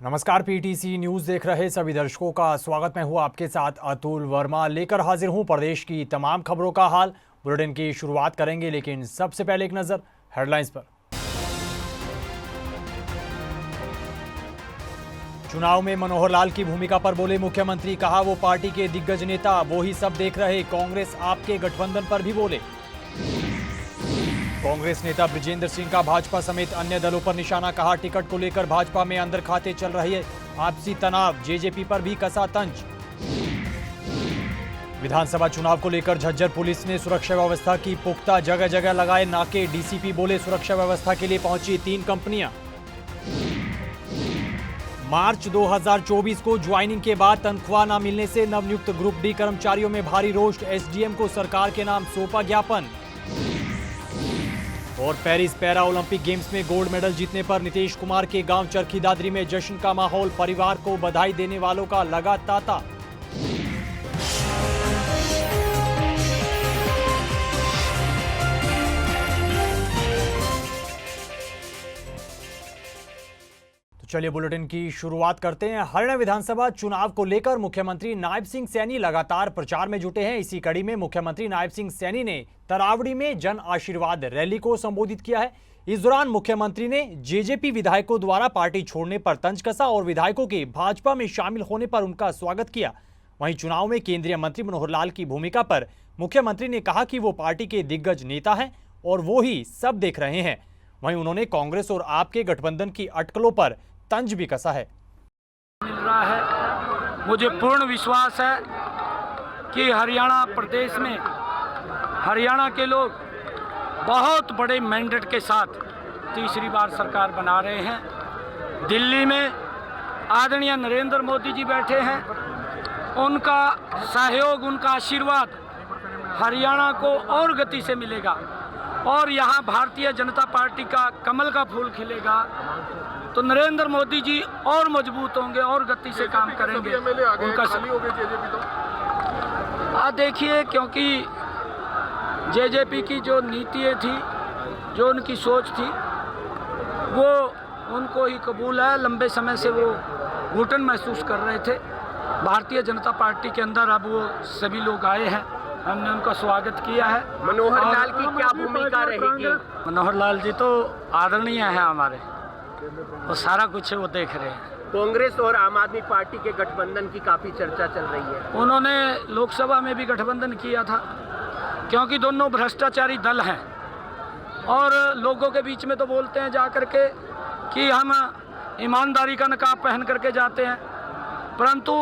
नमस्कार, PTC news देख रहे सभी दर्शकों का स्वागत। मैं हूं आपके साथ अतुल वर्मा, लेकर हाजिर हूं प्रदेश की तमाम खबरों का हाल। बुलेटिन की शुरुआत करेंगे, लेकिन सबसे पहले एक नजर हेडलाइंस पर। चुनाव में मनोहर लाल की भूमिका पर बोले मुख्यमंत्री, कहा वो पार्टी के दिग्गज नेता, वो ही सब देख रहे। कांग्रेस आपके गठबंधन पर भी बोले। कांग्रेस नेता बृजेंद्र सिंह का भाजपा समेत अन्य दलों पर निशाना, कहा टिकट को लेकर भाजपा में अंदर खाते चल रही है आपसी तनाव, जेजेपी पर भी कसा तंज। विधानसभा चुनाव को लेकर झज्जर पुलिस ने सुरक्षा व्यवस्था की पुख्ता, जगह जगह लगाए नाके। डीसीपी बोले सुरक्षा व्यवस्था के लिए पहुंची 3 कंपनियां। मार्च 2024 को ज्वाइनिंग के बाद तनख्वाह न मिलने से नवनियुक्त ग्रुप डी कर्मचारियों में भारी रोष, एसडीएम को सरकार के नाम सौंपा ज्ञापन। और पेरिस पैरा ओलंपिक गेम्स में गोल्ड मेडल जीतने पर नीतीश कुमार के गांव चरखी दादरी में जश्न का माहौल, परिवार को बधाई देने वालों का लगा तांता। चलिए बुलेटिन की शुरुआत करते हैं। हरियाणा विधानसभा चुनाव को लेकर मुख्यमंत्री नायब सिंह सैनी लगातार प्रचार में जुटे हैं। इसी कड़ी में मुख्यमंत्री नायब सिंह सैनी ने तरावड़ी में जन आशीर्वाद रैली को संबोधित किया है। इस दौरान मुख्यमंत्री ने जेजेपी विधायकों द्वारा पार्टी छोड़ने पर तंज कसा और विधायकों के भाजपा में शामिल होने पर उनका स्वागत किया। वहीं चुनाव में केंद्रीय मंत्री मनोहर लाल की भूमिका पर मुख्यमंत्री ने कहा कि वो पार्टी के दिग्गज नेता हैं और वो ही सब देख रहे हैं। वहीं उन्होंने कांग्रेस और आप के गठबंधन की अटकलों पर तंज भी कसा है। मिल रहा है, मुझे पूर्ण विश्वास है कि हरियाणा प्रदेश में हरियाणा के लोग बहुत बड़े मैंडेट के साथ तीसरी बार सरकार बना रहे हैं। दिल्ली में आदरणीय नरेंद्र मोदी जी बैठे हैं, उनका सहयोग, उनका आशीर्वाद हरियाणा को और गति से मिलेगा और यहाँ भारतीय जनता पार्टी का कमल का फूल खिलेगा तो नरेंद्र मोदी जी और मजबूत होंगे और गति से काम करेंगे। उनका देखिए, क्योंकि जेजेपी की जो नीतियाँ थी, जो उनकी सोच थी, वो उनको ही कबूल है। लंबे समय से वो घुटन महसूस कर रहे थे। भारतीय जनता पार्टी के अंदर अब वो सभी लोग आए हैं, हमने उनका स्वागत किया है। मनोहर लाल की क्या भूमिका रहेगी? मनोहर लाल जी तो आदरणीय हैं हमारे, वो सारा कुछ है, वो देख रहे हैं। कांग्रेस और आम आदमी पार्टी के गठबंधन की काफी चर्चा चल रही है। उन्होंने लोकसभा में भी गठबंधन किया था, क्योंकि दोनों भ्रष्टाचारी दल हैं और लोगों के बीच में तो बोलते हैं जा करके कि हम ईमानदारी का नकाब पहन करके जाते हैं, परंतु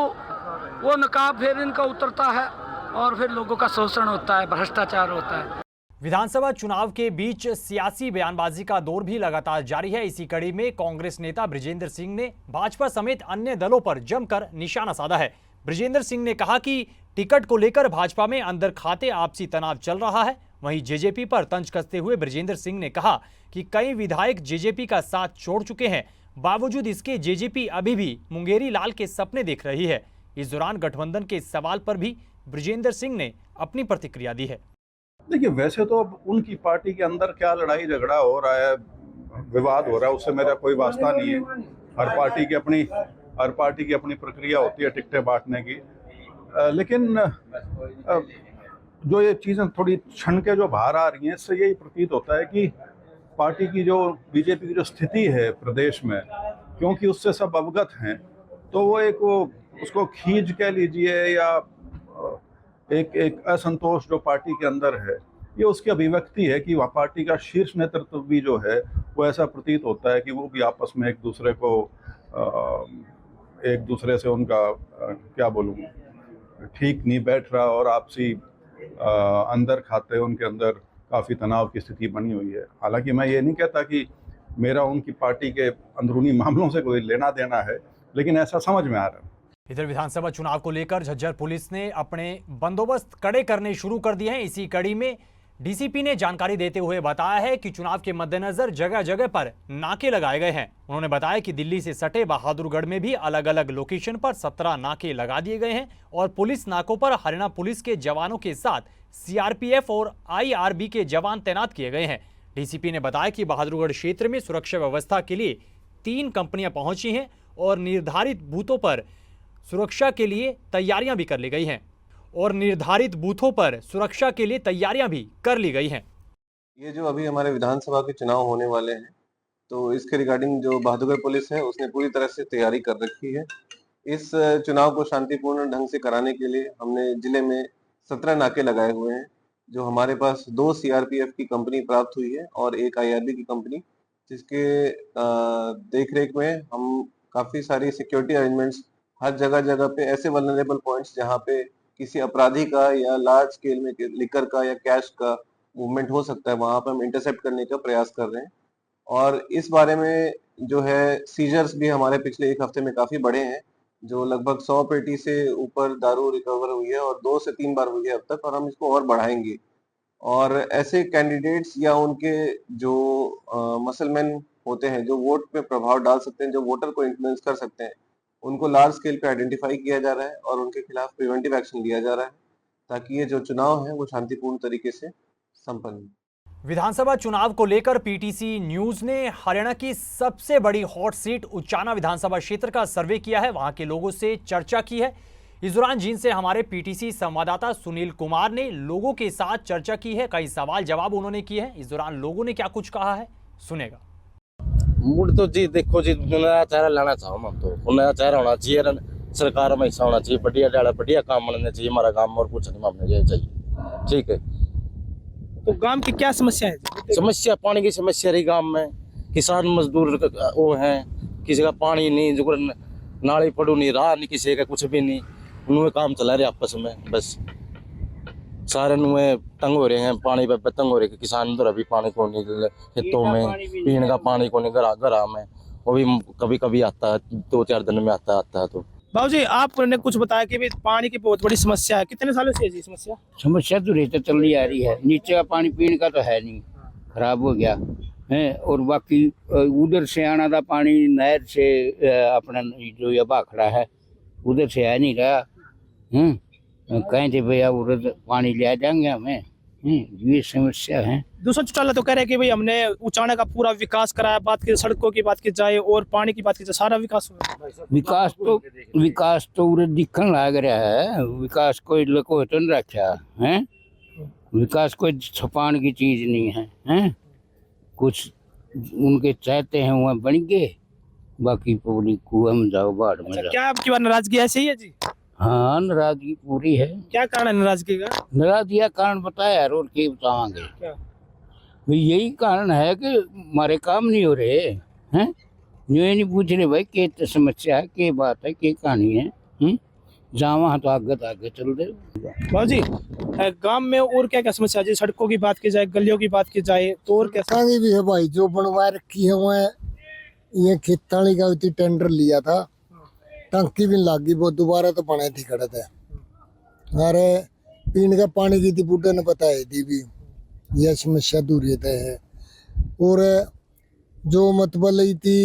वो नकाब फिर इनका उतरता है और फिर लोगों का शोषण होता है, भ्रष्टाचार होता है। विधानसभा चुनाव के बीच सियासी बयानबाजी का दौर भी लगातार जारी है। इसी कड़ी में कांग्रेस नेता बृजेंद्र सिंह ने भाजपा समेत अन्य दलों पर जमकर निशाना साधा है। बृजेंद्र सिंह ने कहा कि टिकट को लेकर भाजपा में अंदर खाते आपसी तनाव चल रहा है। वहीं जेजेपी पर तंज कसते हुए बृजेंद्र सिंह ने कहा कि कई विधायक जेजेपी का साथ छोड़ चुके हैं, बावजूद इसके जेजेपी अभी भी मुंगेरी लाल के सपने देख रही है। इस दौरान गठबंधन के सवाल पर भी बृजेंद्र सिंह ने अपनी प्रतिक्रिया दी है। देखिए, वैसे तो अब उनकी पार्टी के अंदर क्या लड़ाई झगड़ा हो रहा है, विवाद हो रहा है, उससे मेरा कोई वास्ता नहीं है। हर पार्टी की अपनी प्रक्रिया होती है टिकटें बांटने की। लेकिन जो ये चीज़ें थोड़ी क्षण के जो बाहर आ रही हैं, इससे यही प्रतीत होता है कि पार्टी की जो बीजेपी की जो स्थिति है प्रदेश में, क्योंकि उससे सब अवगत हैं, तो वो उसको खींच कह लीजिए या एक असंतोष जो पार्टी के अंदर है, ये उसकी अभिव्यक्ति है कि वह पार्टी का शीर्ष नेतृत्व भी जो है वो ऐसा प्रतीत होता है कि वो भी आपस में एक दूसरे से उनका क्या बोलूँ, ठीक नहीं बैठ रहा और आपसी अंदर खाते उनके अंदर काफ़ी तनाव की स्थिति बनी हुई है। हालांकि मैं ये नहीं कहता कि मेरा उनकी पार्टी के अंदरूनी मामलों से कोई लेना देना है, लेकिन ऐसा समझ में आ रहा है। इधर विधानसभा चुनाव को लेकर झज्जर पुलिस ने अपने बंदोबस्त कड़े करने शुरू कर दिए हैं। इसी कड़ी में डीसीपी ने जानकारी देते हुए बताया है कि चुनाव के मद्देनजर जगह जगह पर नाके लगाए गए हैं। उन्होंने बताया कि दिल्ली से सटे बहादुरगढ़ में भी अलग अलग लोकेशन पर 17 नाके लगा दिए गए हैं और पुलिस नाकों पर हरियाणा पुलिस के जवानों के साथ सीआरपीएफ और आईआरबी के जवान तैनात किए गए हैं। डीसीपी ने बताया कि बहादुरगढ़ क्षेत्र में सुरक्षा व्यवस्था के लिए 3 कंपनियां पहुंची हैं और निर्धारित बूथों पर सुरक्षा के लिए तैयारियां भी कर ली गई हैं। ये जो अभी हमारे विधानसभा के चुनाव होने वाले हैं, तो इसके रिगार्डिंग जो बहादुरगढ़ पुलिस है उसने पूरी तरह से तैयारी कर रखी है। इस चुनाव को शांतिपूर्ण ढंग से कराने के लिए हमने जिले में 17 नाके लगाए हुए हैं। जो हमारे पास 2 सीआरपीएफ की कंपनी प्राप्त हुई है और एक आईआरबी की कंपनी, जिसके देखरेख में हम काफी सारी सिक्योरिटी अरेंजमेंट्स हर जगह पे ऐसे वल्नरेबल पॉइंट्स जहाँ पे किसी अपराधी का या लार्ज स्केल में लिकर का या कैश का मूवमेंट हो सकता है, वहां पर हम इंटरसेप्ट करने का प्रयास कर रहे हैं। और इस बारे में जो है सीजर्स भी हमारे पिछले 1 हफ्ते में काफी बढ़े हैं, जो लगभग 100 पेटी से ऊपर दारू रिकवर हुई है और 2 से 3 बार हुई है अब तक, और हम इसको और बढ़ाएंगे। और ऐसे कैंडिडेट्स या उनके जो मसलमैन होते हैं, जो वोट पे प्रभाव डाल सकते हैं, जो वोटर को इन्फ्लुएंस कर सकते हैं, उनको लार्ज स्केल पे आइडेंटिफाई किया जा रहा है और उनके खिलाफ प्रिवेंटिव एक्शन लिया जा रहा है, ताकि ये जो चुनाव है वो शांतिपूर्ण तरीके से संपन्न हो। विधानसभा चुनाव को लेकर पीटीसी न्यूज ने हरियाणा की सबसे बड़ी हॉट सीट उचाना विधानसभा क्षेत्र का सर्वे किया है, वहां के लोगों से चर्चा की है। इस दौरान जिनसे हमारे पीटीसी संवाददाता सुनील कुमार ने लोगों के साथ चर्चा की है, कई सवाल जवाब उन्होंने किए हैं। इस दौरान लोगों ने क्या कुछ कहा है, सुनेगा। मूड तो जी देखो जी, नया चेहरा लाना चाहो हम तो, नया चेहरा होना चाहिए, सरकार में हिस्सा होना चाहिए, बढ़िया काम बनना चाहिए हमारा काम, और कुछ नहीं मामले ये चाहिए। ठीक है, तो गांव की क्या समस्या है? समस्या पानी की समस्या रही गांव में, किसान मजदूर वो हैं, किसी का पानी नहीं, जो नाली पड़ू नहीं, राह नहीं, किसी का कुछ भी नहीं, उन्होंने काम चला रहे आपस में, बस सारे नुए तंग हो रहे हैं, पानी पे तंग हो रहे हैं किसान। उधर अभी पानी को नहीं, खेतों में पीने का पानी को नहीं, घरा में वो भी कभी कभी आता है, 2-4 दिन में आता है। तो बाबूजी, आपने कुछ बताया कि भी पानी की बहुत बड़ी समस्या है, कितने सालों से है जी समस्या? समस्या तो रहते चली आ रही है, नीचे का पानी पीने का तो है नहीं, खराब हो गया है। और बाकी उधर से आना था पानी नहर से, अपना जो ये बाखड़ा है उधर से है नहीं रहा। कहीं थे भैया उधर पानी ले जाएंगे हमें, ये समस्या है। दूसरा चौटाला तो कह रहे हैं कि भाई हमने उचाना का पूरा विकास कराया, बात की सड़कों की बात की जाए और पानी की बात की जाए, सारा विकास हुआ। विकास तो उधर दिखने लग रहा है, विकास कोई लको तो नहीं रखा है, विकास कोई छपान की चीज नहीं है, कुछ उनके चाहते हैं वहाँ बन गए, बाकी पूरी कुआं में जाओ, बाढ़ में जाओ। क्या आपकी बार नाराजगी ऐसी है जी? हाँ, नाराजगी पूरी है। क्या कारण है नाराजगी का? नाराजगी का कारण बताया और क्या बताएंगे? क्या यही कारण है कि हमारे काम नहीं हो रहे हैं, ये नहीं पूछ रहे भाई क्या समस्या है, क्या बात है, क्या कहानी है। जहाँ वहाँ तो आगे चल रहे। बाबूजी, गांव में और क्या क्या समस्या है? सड़कों की बात की जाए, गलियों की बात की जाए तो और क्या भी है भाई? जो बनवा रखी है वह ये खेतानी का टेंडर लिया था, टंकी भी लागी, वो दोबारा तो बने थी खड़े थे। अरे पीने का पानी की थी, बूढ़े ने बताई थी भी यह समस्या दूर है। और जो मतलब ली थी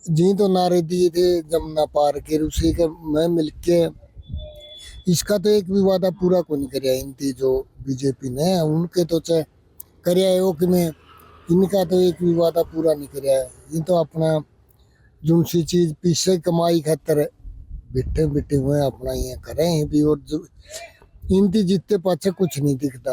जी तो नारे दिए थे जमुना पार के, उसी के मैं मिलके इसका तो एक भी वादा पूरा को नहीं कराया इनकी जो बीजेपी ने, उनके तो चाहे कराया हो कि मैं, इनका तो एक भी वादा पूरा नहीं कराया। ये तो अपना जो सी चीज पीछे कमाई खातर बिट्टे हुए अपना ये करें भी, और इनकी जीतते पाछे कुछ नहीं दिखता।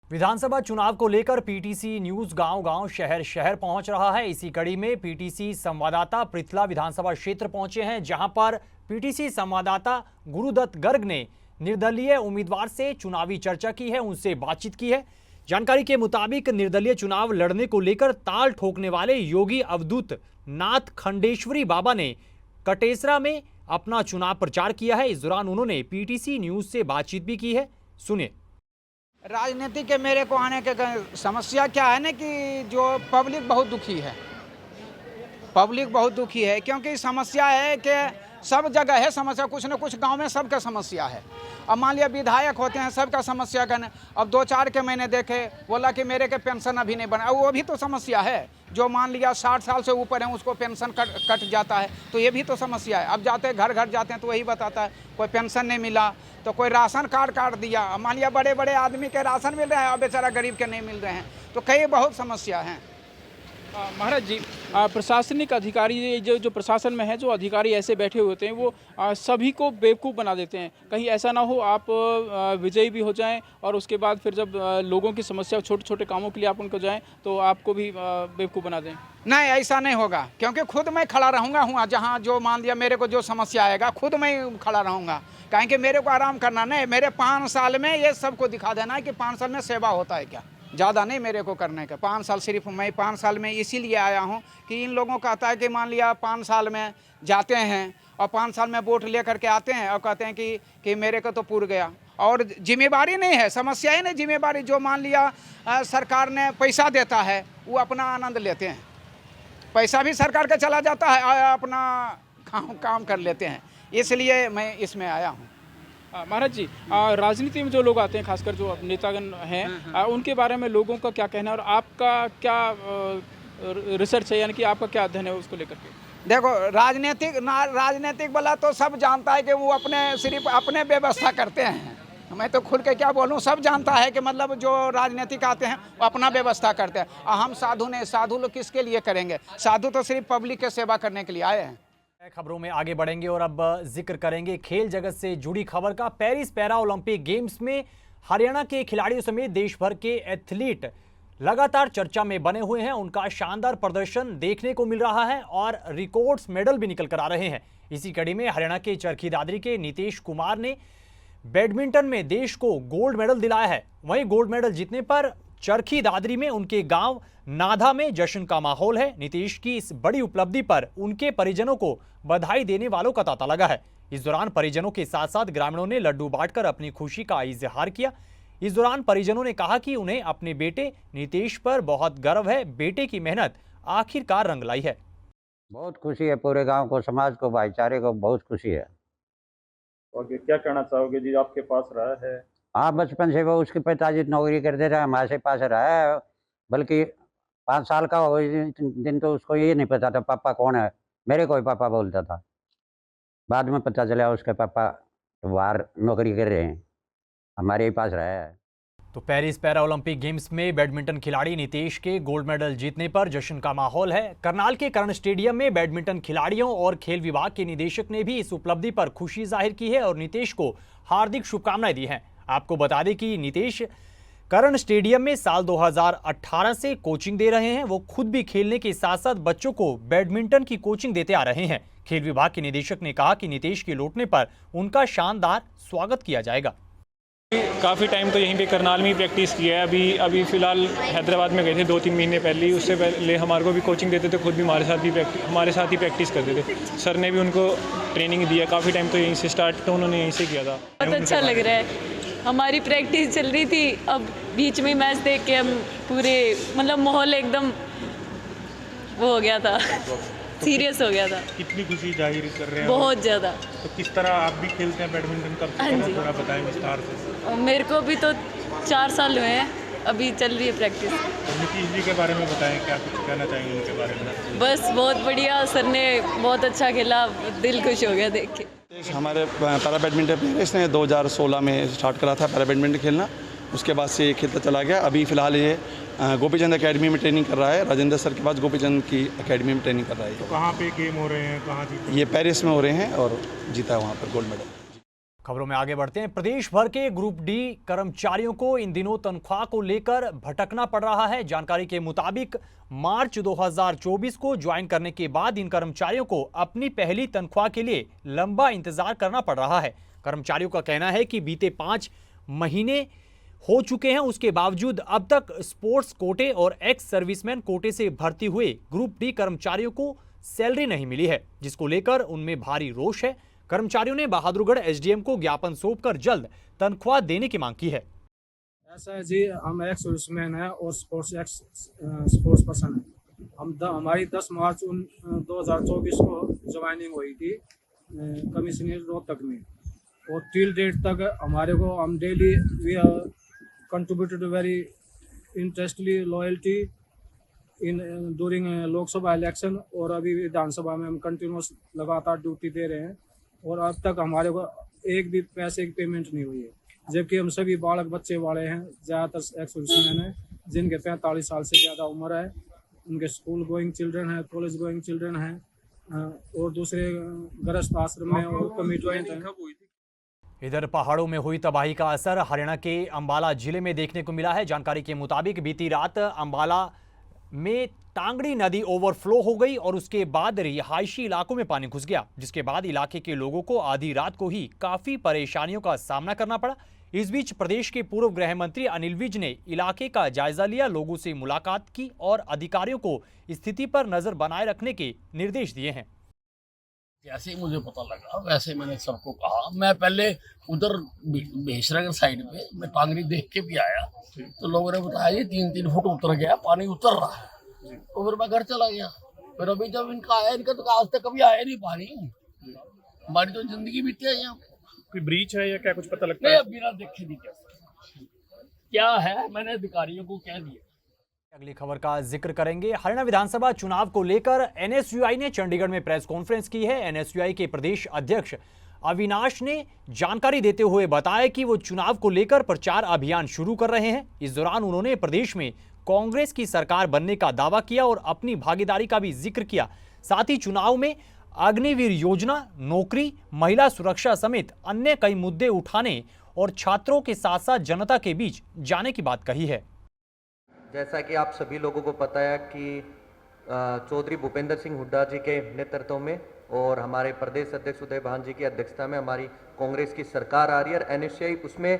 विधानसभा चुनाव को लेकर पीटीसी न्यूज गांव-गांव, शहर पहुंच रहा है। इसी कड़ी में पीटीसी संवाददाता पृथला विधानसभा क्षेत्र पहुंचे हैं, जहां पर पीटीसी संवाददाता गुरुदत्त गर्ग ने निर्दलीय उम्मीदवार से चुनावी चर्चा की है, उनसे बातचीत की है। जानकारी के मुताबिक निर्दलीय चुनाव लड़ने को लेकर ताल ठोकने वाले योगी अवधूत नाथ खंडेश्वरी बाबा ने कटेसरा में अपना चुनाव प्रचार किया है। इस दौरान उन्होंने पीटीसी न्यूज से बातचीत भी की है, सुनिए। राजनीति के मेरे को आने के समस्या क्या है ना कि जो पब्लिक बहुत दुखी है, क्योंकि समस्या है कि सब जगह है समस्या, कुछ न कुछ गांव में सबका समस्या है। अब मान लिया विधायक होते हैं, सबका समस्या का, अब 2-4 के मैंने देखे, बोला कि मेरे के पेंशन अभी नहीं बना, वो भी तो समस्या है। जो मान लिया 60 साल से ऊपर है उसको पेंशन कट जाता है, तो ये भी तो समस्या है। अब जाते घर जाते हैं तो वही बताता है कोई पेंशन नहीं मिला, तो कोई राशन कार्ड काट दिया। मान लिया बड़े आदमी के राशन मिल रहे हैं और बेचारा गरीब के नहीं मिल रहे हैं, तो कई बहुत समस्या हैं। महाराज जी, प्रशासनिक अधिकारी जो प्रशासन में है, जो अधिकारी ऐसे बैठे होते हैं वो सभी को बेवकूफ़ बना देते हैं। कहीं ऐसा ना हो आप विजयी भी हो जाएं और उसके बाद फिर जब लोगों की समस्या छोटे छोटे कामों के लिए आप उनको जाएं तो आपको भी बेवकूफ़ बना दें। नहीं, ऐसा नहीं होगा, क्योंकि खुद मैं खड़ा रहूँगा हुआ जहाँ जो मान लिया मेरे को जो समस्या आएगा खुद मैं खड़ा रहूँगा। कहें कि मेरे को आराम करना नहीं, मेरे 5 साल में ये सबको दिखा देना है कि 5 साल में सेवा होता है क्या, ज़्यादा नहीं मेरे को करने का। 5 साल सिर्फ मैं 5 साल में इसीलिए आया हूँ कि इन लोगों का आता है कि मान लिया 5 साल में जाते हैं और 5 साल में वोट ले करके आते हैं और कहते हैं कि मेरे को तो पूर गया, और जिम्मेवारी नहीं है, समस्या ही नहीं जिम्मेवारी। जो मान लिया सरकार ने पैसा देता है वो अपना आनंद लेते हैं, पैसा भी सरकार का चला जाता है, अपना काम कर लेते हैं, इसलिए मैं इसमें आया हूँ। महाराज जी, राजनीति में जो लोग आते हैं, खासकर जो नेतागण हैं, उनके बारे में लोगों का क्या कहना है और आपका क्या रिसर्च है, यानी कि आपका क्या अध्ययन है उसको लेकर के? देखो, राजनीतिक वाला तो सब जानता है कि वो सिर्फ अपने व्यवस्था करते हैं। मैं तो खुल के क्या बोलूँ, सब जानता है कि मतलब जो राजनीतिक आते हैं वो अपना व्यवस्था करते हैं। और हम साधु नहीं, साधु लोग किसके लिए करेंगे? साधु तो सिर्फ पब्लिक के सेवा करने के लिए आए हैं। खबरों में आगे बढ़ेंगे और अब जिक्र करेंगे खेल जगत से जुड़ी खबर का। पेरिस पैरा ओलंपिक गेम्स में हरियाणा के खिलाड़ियों समेत देश भर के एथलीट लगातार चर्चा में बने हुए हैं। उनका शानदार प्रदर्शन देखने को मिल रहा है और रिकॉर्ड्स मेडल भी निकल कर आ रहे हैं। इसी कड़ी में हरियाणा के चरखी दादरी के नीतीश कुमार ने बैडमिंटन में देश को गोल्ड मेडल दिलाया है। वहीं गोल्ड मेडल जीतने पर चरखी दादरी में उनके गांव नाधा में जश्न का माहौल है। नीतीश की इस बड़ी उपलब्धि पर उनके परिजनों को बधाई देने वालों का तांता लगा है। इस दौरान परिजनों के साथ साथ ग्रामीणों ने लड्डू बांटकर अपनी खुशी का इजहार किया। इस दौरान परिजनों ने कहा कि उन्हें अपने बेटे नीतीश पर बहुत गर्व है, बेटे की मेहनत आखिरकार रंग लाई है। बहुत खुशी है, पूरे गांव को, समाज को, भाईचारे को बहुत खुशी है। और क्या कहना चाहोगे जी, आपके पास रहा है? हाँ, बचपन से वो उसके पिताजी नौकरी करते थे, हमारे पास रहा है। बल्कि 5 साल का हो दिन तो उसको ये नहीं पता था पापा कौन है, मेरे को ही पापा बोलता था। बाद में पता चला उसके पापा बाहर नौकरी कर रहे हैं, हमारे ही पास रहा है। तो पेरिस पैरा ओलंपिक गेम्स में बैडमिंटन खिलाड़ी नीतीश के गोल्ड मेडल जीतने पर जश्न का माहौल है। करनाल के कर्ण स्टेडियम में बैडमिंटन खिलाड़ियों और खेल विभाग के निदेशक ने भी इस उपलब्धि पर खुशी जाहिर की है और नीतीश को हार्दिक शुभकामनाएं दी हैं। आपको बता दें कि नीतीश कर्ण स्टेडियम में साल 2018 से कोचिंग दे रहे हैं। वो खुद भी खेलने के साथ साथ बच्चों को बैडमिंटन की कोचिंग देते आ रहे हैं। खेल विभाग के निदेशक ने कहा कि नीतीश के लौटने पर उनका शानदार स्वागत किया जाएगा। काफ़ी टाइम तो यहीं पे करनाल में ही प्रैक्टिस किया है। अभी फ़िलहाल हैदराबाद में गए थे 2-3 महीने पहले ही। उससे पहले हमारे को भी कोचिंग देते थे, खुद भी हमारे साथ ही प्रैक्टिस करते थे। सर ने भी उनको ट्रेनिंग दिया। काफ़ी टाइम तो यहीं से स्टार्ट तो उन्होंने यहीं से किया था। बहुत अच्छा लग रहा है। हमारी प्रैक्टिस चल रही थी, अब बीच में मैच देख के हम पूरे मतलब माहौल एकदम वो हो गया था, सीरियस हो गया था। कितनी खुशी जाहिर कर रहे हैं? बहुत ज़्यादा। तो किस तरह आप भी खेलते हैं बैडमिंटन? कब से थोड़ा बताएं विस्तार से। मेरे को भी तो 4 साल हुए हैं, अभी चल रही है प्रैक्टिस। नीतीश जी के बारे में बताएं, क्या कुछ कहना चाहेंगे उनके बारे में? बस बहुत बढ़िया, सर ने बहुत अच्छा खेला, दिल खुश हो गया देख के। हमारे पैरा बैडमिंटन प्लेयर्स ने 2016 में स्टार्ट करा था पैरा बैडमिंटन खेलना। उसके बाद से ये खेलता चला गया। अभी फ़िलहाल ये गोपीचंद एकेडमी में ट्रेनिंग कर रहा है। राजेंद्र सर के पास गोपीचंद की एकेडमी में ट्रेनिंग कर रहा है। तो कहाँ पे गेम हो रहे हैं, कहाँ जीते? ये पेरिस में हो रहे हैं और जीता है वहाँ पर गोल्ड मेडल। खबरों में आगे बढ़ते हैं। प्रदेश भर के ग्रुप डी कर्मचारियों को इन दिनों तनख्वाह को लेकर भटकना पड़ रहा है। जानकारी के मुताबिक मार्च 2024 को ज्वाइन करने के बाद इन कर्मचारियों को अपनी पहली तनख्वाह के लिए लंबा इंतजार करना पड़ रहा है। कर्मचारियों का कहना है कि बीते 5 महीने हो चुके हैं, उसके बावजूद अब तक स्पोर्ट्स कोटे और एक्स सर्विसमैन कोटे से भर्ती हुए ग्रुप डी कर्मचारियों को सैलरी नहीं मिली है, जिसको लेकर उनमें भारी रोष है। कर्मचारियों ने बहादुरगढ़ एसडीएम को ज्ञापन सौंपकर जल्द तनख्वाह देने की मांग की है। ऐसा है जी, हम एक्स सर्विसमैन हैं और स्पोर्ट्स पर्सन हैं। हमारी 10 मार्च 2024 को ज्वाइनिंग हुई थी कमिश्नरेट रोहतक में, और टिल डेट तक हमारे को हम daily we contributed very interestingly loyalty in during Lok Sabha election, और अभी विधानसभा में हम कंटिन्यूस लगातार ड्यूटी दे रहे हैं और अब तक हमारे को एक भी पैसे की पेमेंट नहीं हुई है। जबकि हम सभी बालक बच्चे वाले हैं, ज़्यादातर एक्स सर्विसमैन हैं जिनके 45 साल से ज़्यादा उम्र है, उनके स्कूल गोइंग चिल्ड्रन हैं, कॉलेज गोइंग चिल्ड्रन हैं, और दूसरे गृहस्थ आश्रम में और कम्युनिटी हैं। इधर पहाड़ों में हुई तबाही का असर हरियाणा के अंबाला जिले में देखने को मिला है। जानकारी के मुताबिक बीती रात अंबाला में टांगड़ी नदी ओवरफ्लो हो गई और उसके बाद रिहायशी इलाकों में पानी घुस गया, जिसके बाद इलाके के लोगों को आधी रात को ही काफी परेशानियों का सामना करना पड़ा। इस बीच प्रदेश के पूर्व गृह मंत्री अनिल विज ने इलाके का जायजा लिया, लोगों से मुलाकात की और अधिकारियों को स्थिति पर नजर बनाए रखने के निर्देश दिए हैं। जैसे ही मुझे पता लगा वैसे मैंने सबको कहा। मैं पहले उधर बेशनगर साइड पे मैं टांगरी देख के भी आया, तो लोगों ने बताया ये 3-3 फुट उतर गया, पानी उतर रहा है। तो फिर मैं घर चला गया। फिर अभी जब इनका आया, इनका तो आज तक कभी आया नहीं पानी। हमारी तो जिंदगी बीती है यहाँ। कोई ब्रीच है या क्या कुछ पता लगता है? अभी ना देखे नहीं क्या है, मैंने अधिकारियों को कह दिया। अगली खबर का जिक्र करेंगे। हरियाणा विधानसभा चुनाव को लेकर एनएसयूआई ने चंडीगढ़ में प्रेस कॉन्फ्रेंस की है। एनएसयूआई के प्रदेश अध्यक्ष अविनाश ने जानकारी देते हुए बताया कि वो चुनाव को लेकर प्रचार अभियान शुरू कर रहे हैं। इस दौरान उन्होंने प्रदेश में कांग्रेस की सरकार बनने का दावा किया और अपनी भागीदारी का भी जिक्र किया। साथ ही चुनाव में अग्निवीर योजना, नौकरी, महिला सुरक्षा समेत अन्य कई मुद्दे उठाने और छात्रों के साथ साथ जनता के बीच जाने की बात कही है। जैसा कि आप सभी लोगों को पता है कि चौधरी भूपेंद्र सिंह हुड्डा जी के नेतृत्व में और हमारे प्रदेश अध्यक्ष उदय भान जी की अध्यक्षता में हमारी कांग्रेस की सरकार आ रही है और एनएसयूआई उसमें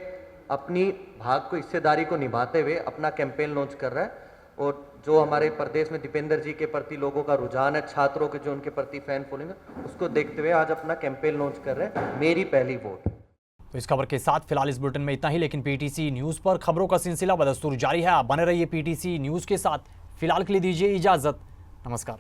अपनी भाग को हिस्सेदारी को निभाते हुए अपना कैंपेन लॉन्च कर रहा है। और जो हमारे प्रदेश में दीपेंद्र जी के प्रति लोगों का रुझान है, छात्रों के जो उनके प्रति फैन फॉलोइंग है, उसको देखते हुए आज अपना कैंपेन लॉन्च कर रहे हैं, मेरी पहली वोट। तो इस खबर के साथ फिलहाल इस बुलेटिन में इतना ही, लेकिन पीटीसी न्यूज पर खबरों का सिलसिला बदस्तूर जारी है। आप बने रहिए पीटीसी न्यूज के साथ। फिलहाल के लिए दीजिए इजाजत। नमस्कार।